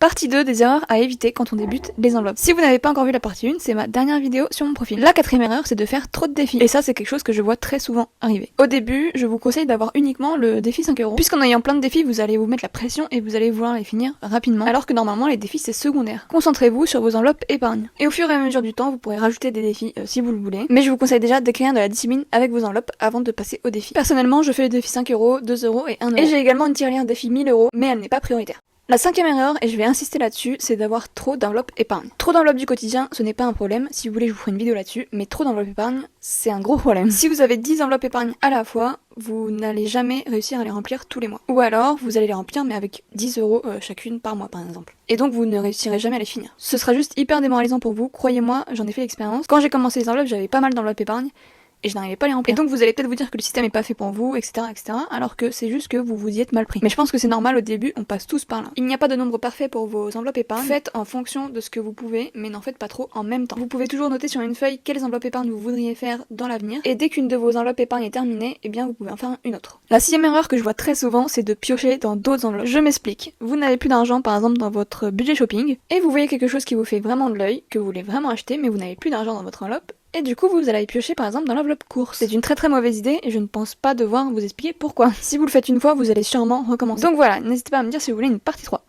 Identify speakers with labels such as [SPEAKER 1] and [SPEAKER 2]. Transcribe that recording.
[SPEAKER 1] Partie 2 des erreurs à éviter quand on débute les enveloppes. Si vous n'avez pas encore vu la partie 1, c'est ma dernière vidéo sur mon profil. La quatrième erreur, c'est de faire trop de défis. Et ça, c'est quelque chose que je vois très souvent arriver. Au début, je vous conseille d'avoir uniquement le défi 5€. Puisqu'en ayant plein de défis, vous allez vous mettre la pression et vous allez vouloir les finir rapidement. Alors que normalement, les défis, c'est secondaire. Concentrez-vous sur vos enveloppes épargne. Et au fur et à mesure du temps, vous pourrez rajouter des défis si vous le voulez. Mais je vous conseille déjà d'acquérir de la discipline avec vos enveloppes avant de passer au défi. Personnellement, je fais les défis 5€, 2€ et 1€. Et j'ai également une tirelire défi 1000€, mais elle n'est pas prioritaire. La cinquième erreur, et je vais insister là-dessus, c'est d'avoir trop d'enveloppes épargne. Trop d'enveloppes du quotidien, ce n'est pas un problème, si vous voulez je vous ferai une vidéo là-dessus, mais trop d'enveloppes épargne, c'est un gros problème. Si vous avez 10 enveloppes épargne à la fois, vous n'allez jamais réussir à les remplir tous les mois. Ou alors, vous allez les remplir mais avec 10€ chacune par mois par exemple. Et donc vous ne réussirez jamais à les finir. Ce sera juste hyper démoralisant pour vous, croyez-moi, j'en ai fait l'expérience. Quand j'ai commencé les enveloppes, j'avais pas mal d'enveloppes épargne, et je n'arrivais pas à les remplir. Et donc vous allez peut-être vous dire que le système est pas fait pour vous, etc., etc., alors que c'est juste que vous vous y êtes mal pris. Mais je pense que c'est normal au début, on passe tous par là. Il n'y a pas de nombre parfait pour vos enveloppes épargne. Faites en fonction de ce que vous pouvez, mais n'en faites pas trop en même temps. Vous pouvez toujours noter sur une feuille quelles enveloppes épargne vous voudriez faire dans l'avenir, et dès qu'une de vos enveloppes épargne est terminée, eh bien vous pouvez en faire une autre. La sixième erreur que je vois très souvent, c'est de piocher dans d'autres enveloppes. Je m'explique. Vous n'avez plus d'argent par exemple dans votre budget shopping, et vous voyez quelque chose qui vous fait vraiment de l'œil, que vous voulez vraiment acheter, mais vous n'avez plus d'argent dans votre enveloppe. Et du coup, vous allez piocher par exemple dans l'enveloppe course. C'est une très mauvaise idée et je ne pense pas devoir vous expliquer pourquoi. Si vous le faites une fois, vous allez sûrement recommencer. Donc voilà, n'hésitez pas à me dire si vous voulez une partie 3.